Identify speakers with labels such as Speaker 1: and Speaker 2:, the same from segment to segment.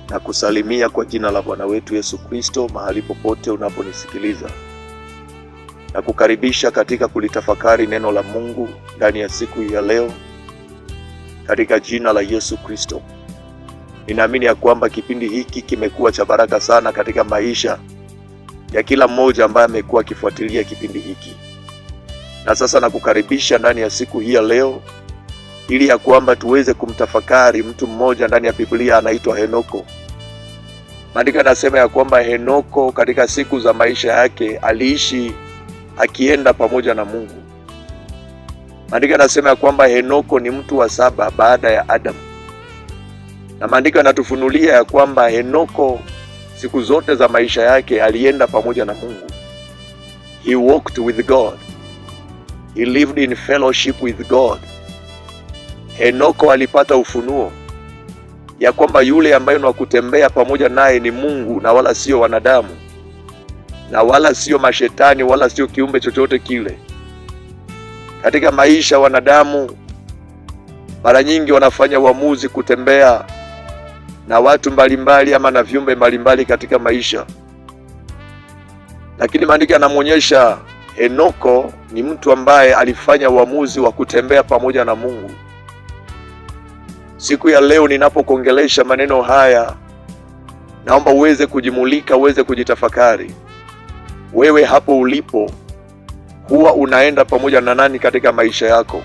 Speaker 1: na kusalimia kwa jina la Bwana wetu Yesu Kristo mahali popote unaponisikiliza. Na kukaribisha katika kulitafakari neno la Mungu ndani ya siku ya leo katika jina la Yesu Kristo. Ninaamini ya kwamba kipindi hiki kimekuwa cha baraka sana katika maisha ya kila mmoja ambaye amekuwa akifuatilia kipindi hiki. Na sasa nakukaribisha ndani ya siku hii ya leo ili ya kwamba tuweze kumtafakari mtu mmoja ndani ya Biblia anaitwa Henoko. Maandiko yanasema ya kwamba Henoko katika siku za maisha yake aliishi akienda pamoja na Mungu. Maandiko yanasema ya kwamba Henoko ni mtu wa 7 baada ya Adamu. Na maandiko yanatufunulia ya kwamba Henoko siku zote za maisha yake alienda pamoja na Mungu. He walked with God. He lived in fellowship with God. Henoko alipata ufunuo ya kwamba yule ambaye ni kutembea pamoja naye ni Mungu na wala sio wanadamu, na wala sio mashetani, wala sio kiumbe chochote kile. Katika maisha wanadamu mara nyingi wanafanya uamuzi kutembea na watu mbalimbali ama na viumbe mbalimbali katika maisha. Lakini maandiko yanamuonyesha Henoko ni mtu ambaye alifanya uamuzi wa kutembea pamoja na Mungu. Siku ya leo ninapokuongelesha maneno haya, naomba uweze kujimulika, uweze kujitafakari. Wewe hapo ulipo, huwa unaenda pamoja na nani katika maisha yako?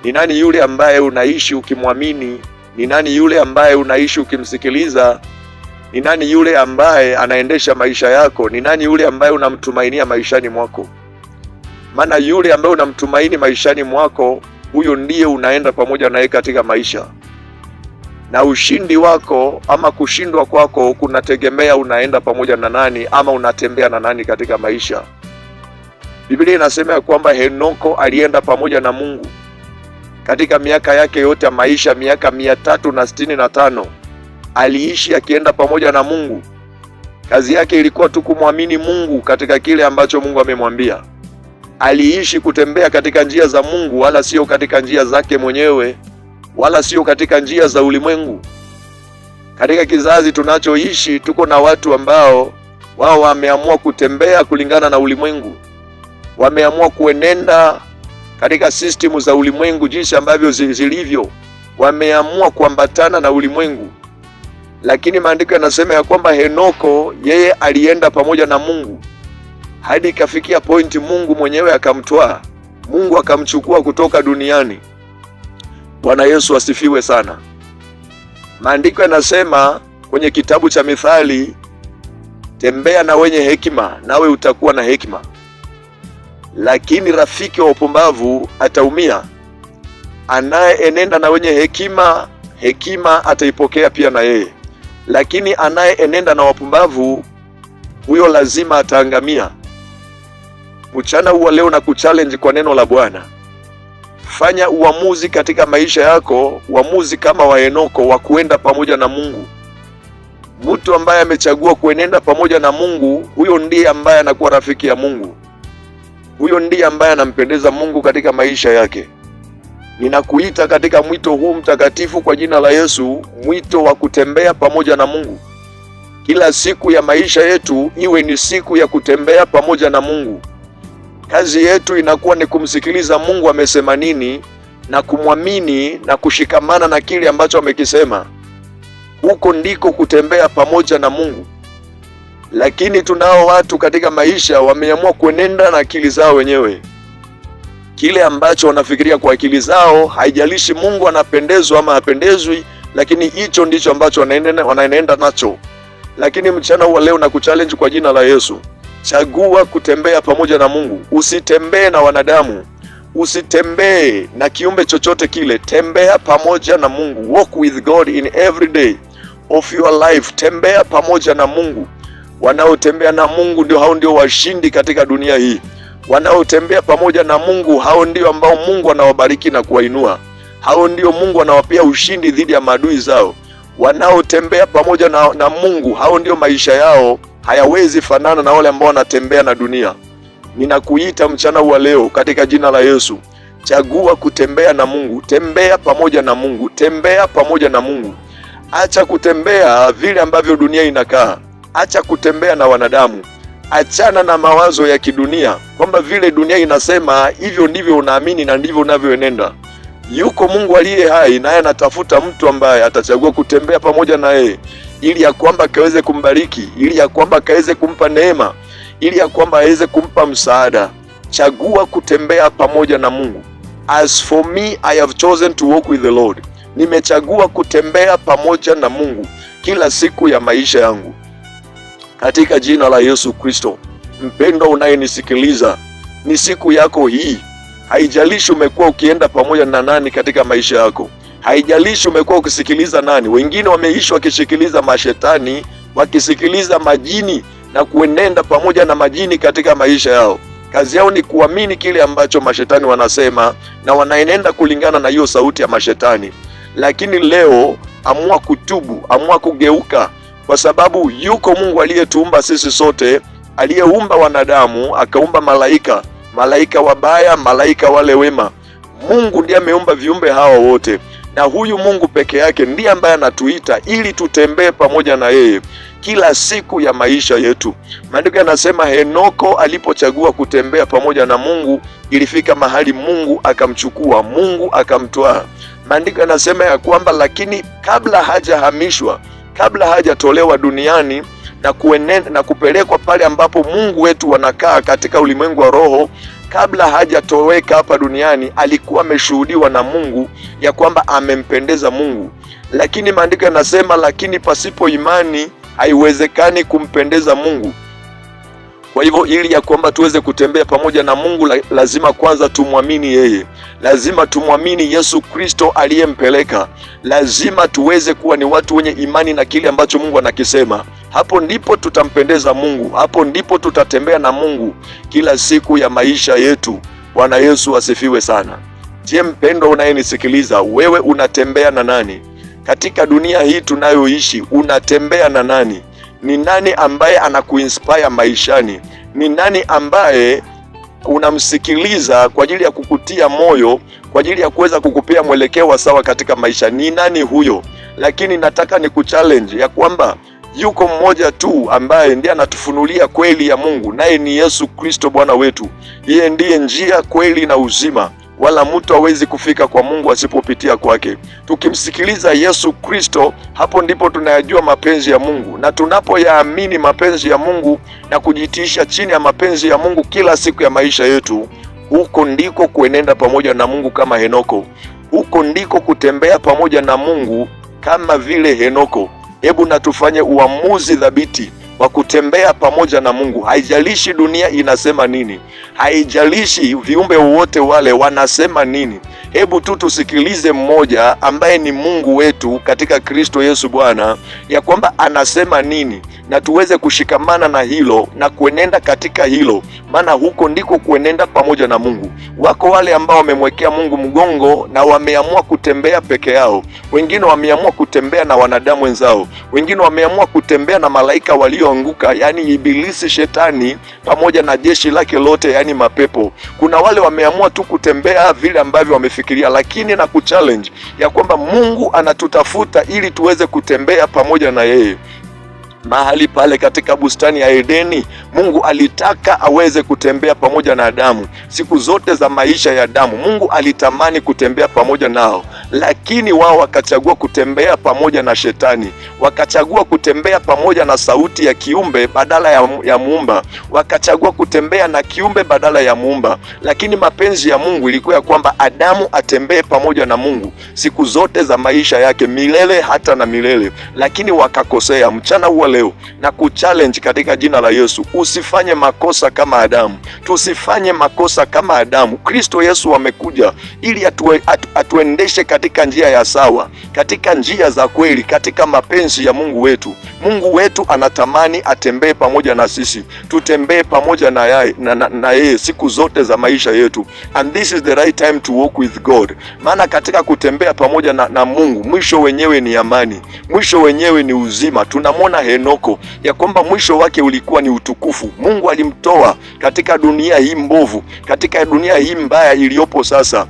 Speaker 1: Ni nani yule ambaye unaishi ukimwamini? Ni nani yule ambaye unaishi ukimsikiliza? Ni nani yule ambaye anaendesha maisha yako? Ni nani yule ambaye unamtumainia maishani mwako? Maana yule ambaye unamtumaini maishani mwako, huyo ndiye unaenda pamoja naye katika maisha. Na ushindi wako ama kushindwa kwako kunategemea unaenda pamoja na nani ama unatembea na nani katika maisha. Biblia inasema ya kwamba Henoko alienda pamoja na Mungu katika miaka yake yote ya maisha, miaka 365 aliishi akienda pamoja na Mungu. Kazi yake ilikuwa tu kumwamini Mungu katika kile ambacho Mungu amemwambia. Aliishi kutembea katika njia za Mungu, wala sio katika njia zake mwenyewe, wala sio katika njia za ulimwengu. Katika kizazi tunachoishi tuko na watu ambao wao wameamua kutembea kulingana na ulimwengu. Wameamua kuenenda katika system za ulimwengu jinsi ambavyo zilivyo. Wameamua kuambatana na ulimwengu. Lakini maandiko yanasema ya kwamba Henoko yeye alienda pamoja na Mungu hadi ikafikia pointi Mungu mwenyewe akamtwaa. Mungu akamchukua kutoka duniani. Bwana Yesu asifiwe sana. Maandiko yanasema kwenye kitabu cha Mithali, tembea na wenye hekima nawe utakuwa na hekima, lakini rafiki wa upumbavu ataumia. Anayeenenda na wenye hekima, hekima ataipokea pia na yeye, lakini anayeenenda na wapumbavu, huyo lazima ataangamia. Mchana huu leo na kuchallenge kwa neno la Bwana. Fanya uamuzi katika maisha yako, uamuzi kama wa Henoko wa kuenda pamoja na Mungu. Mtu ambaye amechagua kuenenda pamoja na Mungu, huyo ndiye ambaye anakuwa rafiki ya Mungu. Huyo ndiye ambaye anampendeza Mungu katika maisha yake. Ninakuita katika mwito huu mtakatifu kwa jina la Yesu, mwito wa kutembea pamoja na Mungu. Kila siku ya maisha yetu iwe ni siku ya kutembea pamoja na Mungu. Kazi yetu inakuwa ni kumsikiliza Mungu amesema nini na kumwamini na kushikamana na kile ambacho amekisema. Huko ndiko kutembea pamoja na Mungu. Lakini tunao watu katika maisha wameamua kuenenda na akili zao wenyewe. Kile ambacho wanafikiria kwa akili zao, haijalishi Mungu anapendezwa ama hapendezwi, lakini hicho ndicho ambacho wanaenenda nacho. Lakini mchana huu leo na kuchallenge kwa jina la Yesu. Chagua kutembea pamoja na Mungu. Usitembee na wanadamu. Usitembee na kiumbe chochote kile. Tembea pamoja na Mungu. Walk with God in every day of your life. Tembea pamoja na Mungu. Wanaotembea na Mungu hao ndio washindi katika dunia hii. Wanaotembea pamoja na Mungu hao ndio ambao Mungu anawabariki na kuwainua. Hao ndio Mungu anawapea ushindi dhidi ya maadui zao. Wanaotembea pamoja na Mungu hao ndio maisha yao hayawezi fanana na wale ambao wanatembea na dunia. Ninakuita mchana wa leo katika jina la Yesu. Chagua kutembea na Mungu. Tembea pamoja na Mungu. Tembea pamoja na Mungu. Acha kutembea vile ambavyo dunia inakaa. Acha kutembea na wanadamu. Achana na mawazo ya kidunia kwamba vile dunia inasema hivyo ndivyo unaamini na ndivyo unavyoenenda. Yuko Mungu aliye hai, naye anatafuta mtu ambaye atachagua kutembea pamoja na yeye, ili ya kwamba kaweze kumbariki, ili ya kwamba kaweze kumpa neema, ili ya kwamba aweze kumpa msaada. Chagua kutembea pamoja na Mungu. As for me, I have chosen to walk with the Lord. Nimechagua kutembea pamoja na Mungu kila siku ya maisha yangu, katika jina la Yesu Kristo. Mpendwa unayenisikiliza, ni siku yako hii. Haijalishi umekuwa ukienda pamoja na nani katika maisha yako. Haijalishi umekuwa ukisikiliza nani. Wengine wameishi wakisikiliza mashetani, wakisikiliza majini na kuenenda pamoja na majini katika maisha yao. Kazi yao ni kuamini kile ambacho mashetani wanasema na wanaenenda kulingana na hiyo sauti ya mashetani. Lakini leo amua kutubu, amua kugeuka, kwa sababu yuko Mungu aliyetuumba sisi sote, aliyeumba wanadamu, akaumba malaika wabaya, malaika wale wema. Mungu ndiye ameumba viumbe hawa wote, na huyu Mungu peke yake ndiye ambaye anatuita ili tutembee pamoja na yeye kila siku ya maisha yetu. Maandiko yanasema Henoko alipochagua kutembea pamoja na Mungu, ilifika mahali Mungu akamchukua, Mungu akamtwaa. Maandiko yanasema ya kwamba lakini kabla hajahamishwa, kabla hajatolewa duniani na kupelekwa pale ambapo Mungu wetu wanakaa katika ulimwengu wa roho, kabla hajatoweka hapa duniani, alikuwa ameshuhudiwa na Mungu ya kwamba amempendeza Mungu. Lakini maandiko yanasema lakini pasipo imani haiwezekani kumpendeza Mungu. Kwa hivyo ili ya kwamba tuweze kutembea pamoja na Mungu, lazima kwanza tumwamini yeye. Lazima tumwamini Yesu Kristo aliyempeleka. Lazima tuweze kuwa ni watu wenye imani na kile ambacho Mungu anakisema. Hapo ndipo tutampendeza Mungu. Hapo ndipo tutatembea na Mungu kila siku ya maisha yetu. Bwana Yesu asifiwe sana. Je, mpendwa unayenisikiliza, wewe unatembea na nani? Katika dunia hii tunayoishi, unatembea na nani? Ni nani ambaye anakuinspire maishani? Ni nani ambaye unamsikiliza kwa ajili ya kukutia moyo, kwa ajili ya kuweza kukupea mwelekeo wa sawa katika maisha? Ni nani huyo? Lakini nataka ni kuchallenge ya kwamba yuko mmoja tu ambaye ndiye anatufunulia kweli ya Mungu, naye ni Yesu Kristo Bwana wetu. Yeye ndiye njia, kweli na uzima, wala mtu hawezi kufika kwa Mungu asipopitia kwake. Tukimsikiliza Yesu Kristo, hapo ndipo tunayajua mapenzi ya Mungu, na tunapoyaamini mapenzi ya Mungu na kujitiisha chini ya mapenzi ya Mungu kila siku ya maisha yetu, huko ndiko kuenenda pamoja na Mungu kama Henoko. Huko ndiko kutembea pamoja na Mungu kama vile Henoko. Hebu na tufanye uamuzi thabiti wa kutembea pamoja na Mungu. Haijalishi dunia inasema nini, haijalishi viumbe wote wale wanasema nini. Hebu tu tusikilize mmoja ambaye ni Mungu wetu katika Kristo Yesu Bwana, ya kwamba anasema nini, na tuweze kushikamana na hilo na kuenenda katika hilo, maana huko ndiko kuenenda pamoja na Mungu. Wako wale ambao wamemwekea Mungu mgongo na wameamua kutembea peke yao. Wengine wameamua kutembea na wanadamu wenzao. Wengine wameamua kutembea na malaika walioanguka, yani Ibilisi, Shetani pamoja na jeshi lake lote, yani mapepo. Kuna wale wameamua tu kutembea vile ambavyo wamefikiria, lakini na kuchallenge ya kwamba Mungu anatutafuta ili tuweze kutembea pamoja na yeye. Mahali pale katika bustani ya Edeni, Mungu alitaka aweze kutembea pamoja na Adamu siku zote za maisha ya Adamu. Mungu alitamani kutembea pamoja nao, lakini wao wakachagua kutembea pamoja na Shetani, wakachagua kutembea pamoja na sauti ya kiumbe badala ya muumba, wakachagua kutembea na kiumbe badala ya muumba. Lakini mapenzi ya Mungu ilikuwa ya kwamba Adamu atembee pamoja na Mungu siku zote za maisha yake, milele hata na milele. Lakini wakakosea. Mchana huo leo na kuchallenge katika jina la Yesu, usifanye makosa kama Adamu. Tusifanye makosa kama Adamu. Kristo Yesu amekuja ili atuendeshe katika njia ya sawa, katika njia za kweli, katika mapenzi ya Mungu wetu. Mungu wetu anatamani atembee pamoja na sisi, tutembee pamoja na yeye siku zote za maisha yetu. And this is the right time to walk with God. Maana katika kutembea pamoja na Mungu, mwisho wenyewe ni amani, mwisho wenyewe ni uzima. Tunamwona Henoko ya kwamba mwisho wake ulikuwa ni utukufu. Mungu alimtoa katika dunia hii mbovu, katika dunia hii mbaya iliyopo sasa.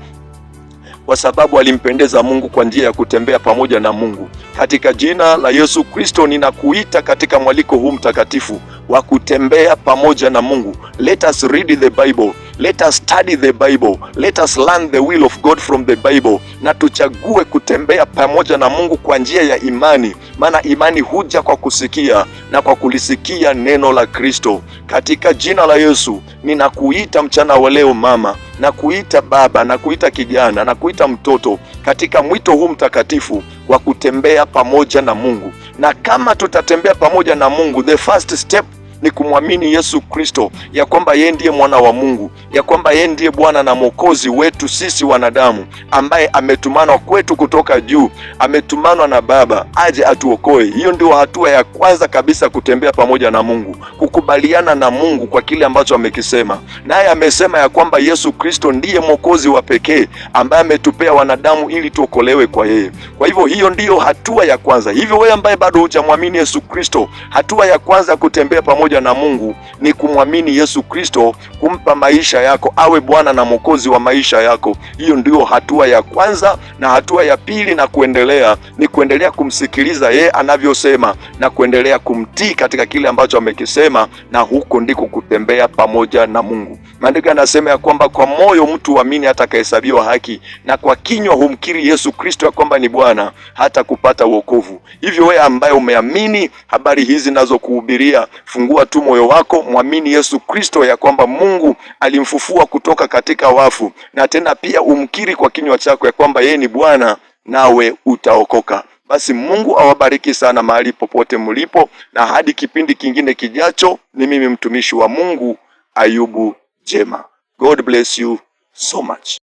Speaker 1: kwa sababu alimpendeza Mungu kwa njia ya kutembea pamoja na Mungu. Katika jina la Yesu Kristo ninakuita katika mwaliko huu mtakatifu wa kutembea pamoja na Mungu. Let us read the Bible. Let us study the Bible. Let us learn the will of God from the Bible. Na tuchague kutembea pamoja na Mungu kwa njia ya imani, maana imani huja kwa kusikia na kwa kulisikia neno la Kristo. Katika jina la Yesu ninakuita mchana wa leo mama, na kuita baba, na kuita kijana, na kuita mtoto katika mwito huu mtakatifu wa kutembea pamoja na Mungu. Na kama tutatembea pamoja na Mungu, the first step ni kumwamini Yesu Kristo, ya kwamba yeye ndiye mwana wa Mungu, ya kwamba yeye ndiye Bwana na Mwokozi wetu sisi wanadamu, ambaye ametumanwa kwetu kutoka juu, ametumanwa na Baba aje atuokoe. Hiyo ndio hatua ya kwanza kabisa, kutembea pamoja na Mungu, kukubaliana na Mungu kwa kile ambacho amekisema. Naye amesema ya kwamba Yesu Kristo ndiye Mwokozi wa pekee ambaye ametupea wanadamu ili tuokolewe kwa yeye. Kwa hivyo hiyo ndiyo hatua ya kwanza. Hivyo wewe ambaye bado hujamwamini Yesu Kristo, hatua ya kwanza kutembea pamoja na Mungu ni kumwamini Yesu Kristo, kumpa maisha yako awe Bwana na Mwokozi wa maisha yako. Hiyo ndio hatua ya kwanza, na hatua ya pili na kuendelea ni kuendelea kumsikiliza yeye anavyosema na kuendelea kumtii katika kile ambacho amekisema, na huko ndiko kutembea pamoja na Mungu. Maandiko yanasema ya kwamba kwa moyo mtu huamini hata akahesabiwa haki, na kwa kinywa humkiri Yesu Kristo ya kwamba ni Bwana hata kupata wokovu. Hivyo wewe ambaye umeamini habari hizi nazokuhubiria, fungua tu moyo wako, mwamini Yesu Kristo ya kwamba Mungu alimfufua kutoka katika wafu, na tena pia umkiri kwa kinywa chako ya kwamba yeye ni Bwana, nawe utaokoka. Basi Mungu awabariki sana mahali popote mlipo, na hadi kipindi kingine kijacho, ni mimi mtumishi wa Mungu Ayubu Jema. God bless you so much.